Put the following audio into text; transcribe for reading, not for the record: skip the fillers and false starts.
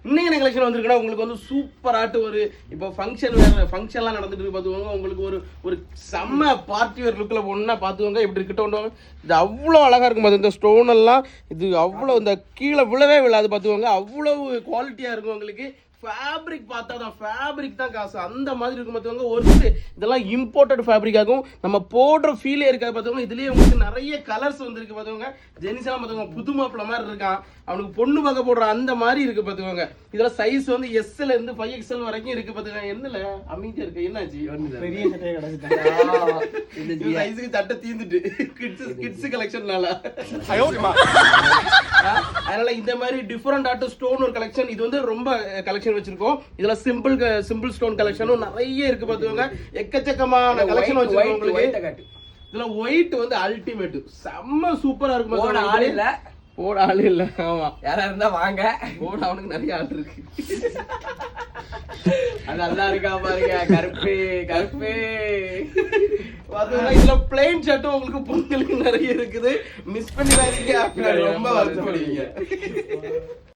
இன்னைக்கு என்ன கலெக்ஷன் வந்திருக்குன்னா உங்களுக்கு வந்து சூப்பர் ஆட்டு ஒரு இப்போ ஃபங்க்ஷன்லாம் நடந்துட்டு இருக்கு பார்த்துக்கோங்க. உங்களுக்கு ஒரு செம்ம பார்ட்டி வேர் லுக்கில் போகணுன்னா பார்த்துக்கோங்க. இப்படி இருக்கட்டும், இது அவ்வளோ அழகாக இருக்கும். அது இந்த ஸ்டோன் எல்லாம் இது அவ்வளோ இந்த கீழே விழவே விழாது பார்த்துக்கோங்க. அவ்வளவு குவாலிட்டியாக இருக்கும் உங்களுக்கு. ஃபேப்ரிக் பார்த்தா தான் ஃபேப்ரிக் தான் காசு, அந்த மாதிரி இருக்கும் பார்த்துக்கோங்க. ஒரு இதெல்லாம் இம்போர்ட்டட் ஃபேப்ரிக் ஆகும், நம்ம போடுற ஃபீலே இருக்காது பார்த்துக்கோங்க. இதுலேயே உங்களுக்கு நிறைய கலர்ஸ் வந்துருக்கு பார்த்துக்கோங்க. ஜெனிஸ் எல்லாம் பார்த்துக்கோங்க, புது மாப்பிள்ள மாதிரி இருக்கான், அவனுக்கு பொண்ணு பார்க்க போடுற அந்த மாதிரி இருக்கு பார்த்துக்கோங்க. இதெல்லாம் சைஸ் வந்து SL இருந்து 5XL வரைக்கும் இருக்கு பார்த்துக்கோங்க. என்னல அமைதியா இருக்கு, என்னாச்சு? பெரிய சட்டையை கிடைச்சிட்டாங்க, இந்த சைஸுக்கு சட்டை தீந்துட்டு கிட்ஸ் கலெக்ஷன்னால. அதனால இந்த மாதிரி டிஃபரெண்ட் ஆட்டு ஸ்டோன் ஒரு கலெக்ஷன், இது வந்து ரொம்ப கலெக்ஷன் வச்சிருக்கோம். இதுல சிம்பிள் ஸ்டோன் கலெக்ஷனும் நிறைய இருக்கு பாத்துக்கோங்க. எக்கச்சக்கமான கலெக்ஷன் வச்சிருக்கோம் உங்களுக்கு. இதுல ஒயிட் வந்து அல்டிமேட் செம்ம சூப்பரா இருக்கும். போட ஆளு இல்ல, ஆமா யாரா இருந்தா வாங்க. போட அவனுக்கு நிறைய ஆள் இருக்கு. அது நல்லா இருக்கா பாருங்க, கருப்பு கருப்பு. இதுல பிளைன் ஷர்ட்டும் உங்களுக்கு பொங்கலுக்கு நிறைய இருக்குது, மிஸ் பண்ணிடாதீங்க. ரொம்ப வருத்தப்படுவீங்க.